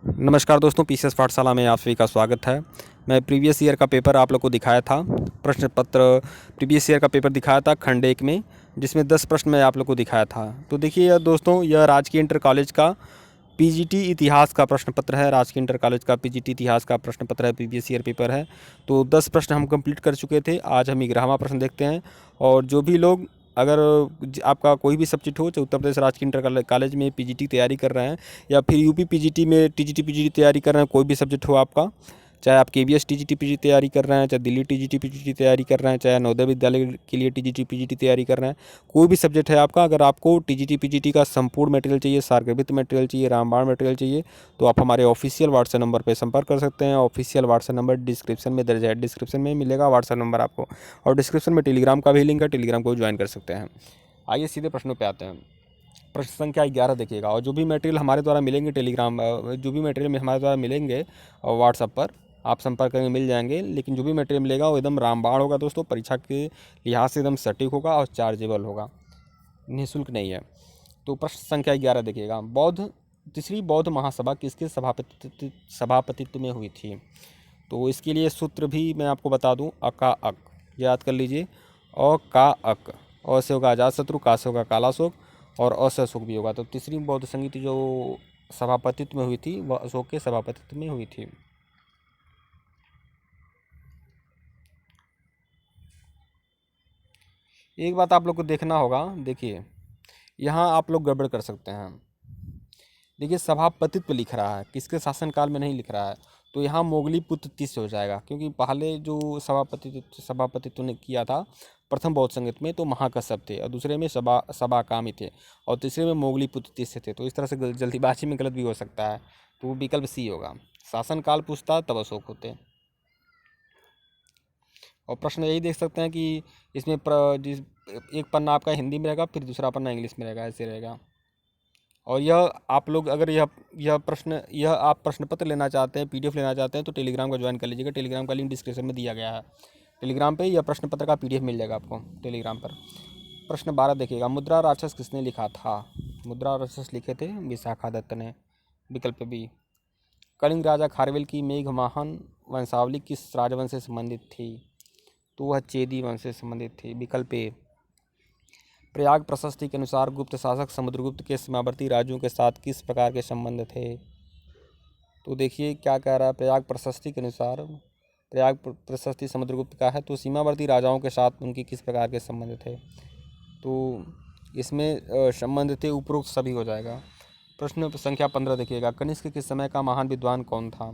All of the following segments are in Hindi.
नमस्कार दोस्तों, पीसीएस पाठशाला में आप सभी का स्वागत है। मैं प्रीवियस ईयर का पेपर आप लोग को दिखाया था। प्रश्न पत्र प्रीवियस ईयर का पेपर दिखाया था खंड 1 में, जिसमें 10 प्रश्न मैं आप लोग को दिखाया था। तो देखिए यह दोस्तों, यह राजकीय इंटर कॉलेज का पीजीटी इतिहास का प्रश्न पत्र है। राजकीय इंटर कॉलेज का पीजीटी इतिहास का प्रश्न पत्र है, प्रीवियस ईयर पेपर है। तो 10 प्रश्न हम कंप्लीट कर चुके थे। आज हम 11वां प्रश्न देखते हैं। और जो भी लोग, अगर आपका कोई भी सब्जेक्ट हो, चाहे उत्तर प्रदेश राजकीय इंटर कॉलेज में पीजीटी तैयारी कर रहे हैं या फिर यूपी पीजीटी में टीजीटी पीजीटी तैयारी कर रहे हैं, कोई भी सब्जेक्ट हो आपका, चाहे आप केवीएस टीजीटी पीजीटी तैयारी कर रहे हैं, चाहे दिल्ली टीजीटी पीजीटी तैयारी कर रहे हैं, चाहे नवोदय विद्यालय के लिए टीजीटी पीजीटी तैयारी कर रहे हैं, कोई भी सब्जेक्ट है आपका, अगर आपको टीजीटी पीजीटी का संपूर्ण मटेरियल चाहिए, सारगर्भित मटेरियल चाहिए, रामबाण मटेरियल चाहिए, तो आप हमारे ऑफिशियल व्हाट्सएप नंबर पर संपर्क कर सकते हैं। ऑफिशियल व्हाट्सएप नंबर डिस्क्रिप्शन में दर्ज है, डिस्क्रिप्शन में मिलेगा व्हाट्सएप नंबर आपको, और डिस्क्रिप्शन में टेलीग्राम का भी लिंक है, टेलीग्राम को ज्वाइन कर सकते हैं। आइए सीधे प्रश्नों पे आते हैं। प्रश्न संख्या 11 देखिएगा। और जो भी मटेरियल हमारे द्वारा मिलेंगे जो भी मटेरियल हमारे द्वारा मिलेंगे और व्हाट्सएप पर आप संपर्क करेंगे, मिल जाएंगे। लेकिन जो भी मटेरियल मिलेगा वो एकदम रामबाण होगा दोस्तों, परीक्षा के लिहाज से एकदम सटीक होगा और चार्जेबल होगा, निःशुल्क नहीं है। तो प्रश्न संख्या 11 देखिएगा। तीसरी बौद्ध महासभा किसके सभापतित्व में हुई थी? तो इसके लिए सूत्र भी मैं आपको बता दूं, अका अक याद कर लीजिए। अ का अक, अ से होगा अजातशत्रु, का से होगा कालाशोक और अ से अशोक भी होगा। तो तीसरी बौद्ध संगीति जो सभापतित्व में हुई थी वह अशोक के सभापतित्व में हुई थी। एक बात आप लोग को देखना होगा, देखिए यहाँ आप लोग गड़बड़ कर सकते हैं। देखिए सभापतित्व लिख रहा है, किसके शासनकाल में नहीं लिख रहा है। तो यहाँ मोगली पुत्र तीस हो जाएगा, क्योंकि पहले जो सभापतित्व ने किया था प्रथम बौद्ध संगीत में तो महाकश्यप थे, और दूसरे में सबाकामी थे, और तीसरे में मोगली पुत्र तीस थे। तो इस तरह से जल्दीबाजी में गलत भी हो सकता है। तो वो विकल्प सी होगा, शासनकाल पूछता तब अशोक होते। और प्रश्न यही देख सकते हैं कि इसमें एक पन्ना आपका हिंदी में रहेगा, फिर दूसरा पन्ना इंग्लिश में रहेगा, ऐसे रहेगा। और यह आप लोग अगर यह आप प्रश्न पत्र लेना चाहते हैं, पीडीएफ लेना चाहते हैं, तो टेलीग्राम का ज्वाइन कर लीजिएगा। टेलीग्राम का लिंक डिस्क्रिप्शन में दिया गया है। टेलीग्राम पे यह प्रश्न पत्र का पीडीएफ मिल जाएगा आपको टेलीग्राम पर। प्रश्न 12 देखिएगा। मुद्रा राक्षस किसने लिखा था? मुद्रा राक्षस लिखे थे विशाखा दत्त ने, विकल्प बी। कलिंग राजा खारवेल की मेघमाहन वंशावली किस राजवंश से संबंधित थी? तो वह चेदी वंश से संबंधित थी, विकल्प ए। प्रयाग प्रशस्ति के अनुसार गुप्त शासक समुद्रगुप्त के सीमावर्ती राज्यों के साथ किस प्रकार के संबंध थे? तो देखिए क्या कह रहा है, प्रयाग प्रशस्ति के अनुसार प्रयाग प्रशस्ति समुद्रगुप्त का है, तो सीमावर्ती राजाओं के साथ उनकी किस प्रकार के संबंध थे? तो इसमें संबंध थे उपरोक्त सभी हो जाएगा। प्रश्न संख्या 15 देखिएगा। कनिष्क के समय का महान विद्वान कौन था?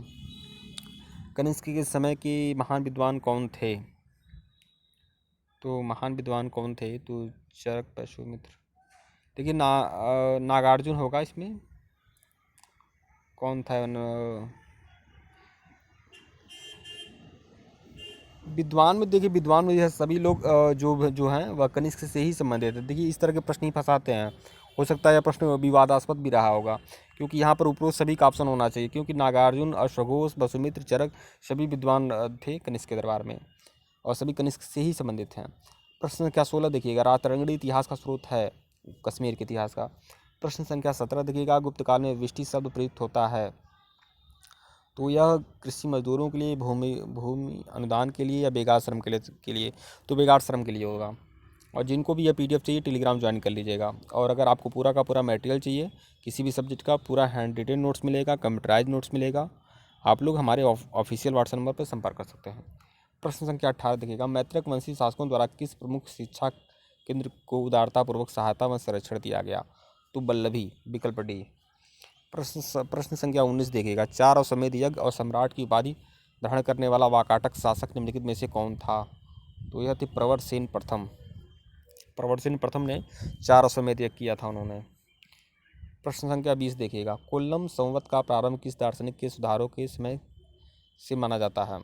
कनिष्क के समय के महान विद्वान कौन थे? तो महान विद्वान कौन थे? तो चरक, परशुमित्र। देखिए नागार्जुन होगा इसमें। कौन था विद्वान में? देखिए विद्वान में यह सभी लोग जो हैं वह कनिष्क से ही संबंधित है। देखिए इस तरह के प्रश्न ही फंसाते हैं। हो सकता है यह प्रश्न विवादास्पद भी रहा होगा, क्योंकि यहाँ पर उपरोक्त सभी का ऑप्शन होना चाहिए, क्योंकि नागार्जुन, अश्वघोष, वसुमित्र, चरक सभी विद्वान थे कनिष्क के दरबार में, और सभी कनिष्क से ही संबंधित हैं। प्रश्न संख्या 16 देखिएगा। रातरंगड़ी इतिहास का स्रोत है कश्मीर के इतिहास का। प्रश्न संख्या 17 देखिएगा। गुप्त काल में विष्टि शब्द प्रयुक्त होता है, तो यह कृषि मजदूरों के लिए, भूमि अनुदान के लिए, या बेगार श्रम के लिए तो बेगार श्रम के लिए होगा। और जिनको भी यह पीडीएफ चाहिए टेलीग्राम ज्वाइन कर लीजिएगा। और अगर आपको पूरा का पूरा मटेरियल चाहिए किसी भी सब्जेक्ट का, पूरा हैंड रिटेन नोट्स मिलेगा, कंप्यूटराइज नोट्स मिलेगा, आप लोग हमारे ऑफिशियल व्हाट्सएप नंबर पर संपर्क कर सकते हैं। प्रश्न संख्या 18 देखिएगा। मैत्रक वंशी शासकों द्वारा किस प्रमुख शिक्षा केंद्र को उदारतापूर्वक सहायता व संरक्षण दिया गया? तो वल्लभी, विकल्प डी। प्रश्न संख्या 19 देखिएगा। 4 अश्वमेध यज्ञ और सम्राट की उपाधि धारण करने वाला वाकाटक शासक निम्नलिखित में से कौन था? तो यह थे प्रवरसेन प्रथम। प्रवरसेन प्रथम ने 4 अश्वमेध यज्ञ किया था उन्होंने। प्रश्न संख्या 20 देखिएगा। कोल्लम संवत का प्रारंभ किस दार्शनिक के सुधारों के समय से माना जाता है?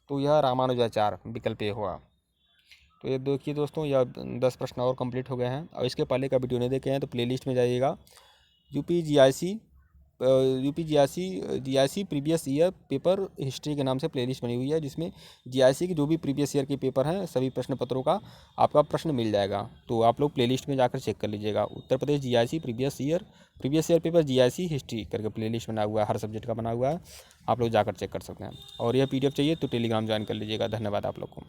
तो यह रामानुजाचार्य, विकल्प ए हुआ। तो ये देखिए दोस्तों, यह 10 प्रश्न और कंप्लीट हो गए हैं। और इसके पहले का वीडियो नहीं देखे हैं तो प्लेलिस्ट में जाइएगा, UP GIC UP GIC previous year paper history के नाम से प्लेलिस्ट बनी हुई है, जिसमें जीआईसी के जो भी प्रीवियस ईयर के पेपर हैं सभी प्रश्न पत्रों का आपका प्रश्न मिल जाएगा। तो आप लोग प्लेलिस्ट में जाकर चेक कर लीजिएगा। Uttar Pradesh GIC previous year paper GIC history करके प्लेलिस्ट बना हुआ है, हर सब्जेक्ट का बना हुआ है, आप लोग जाकर चेक कर सकते हैं। और यह पीडीएफ चाहिए तो टेलीग्राम ज्वाइन कर लीजिएगा। धन्यवाद आप लोग को।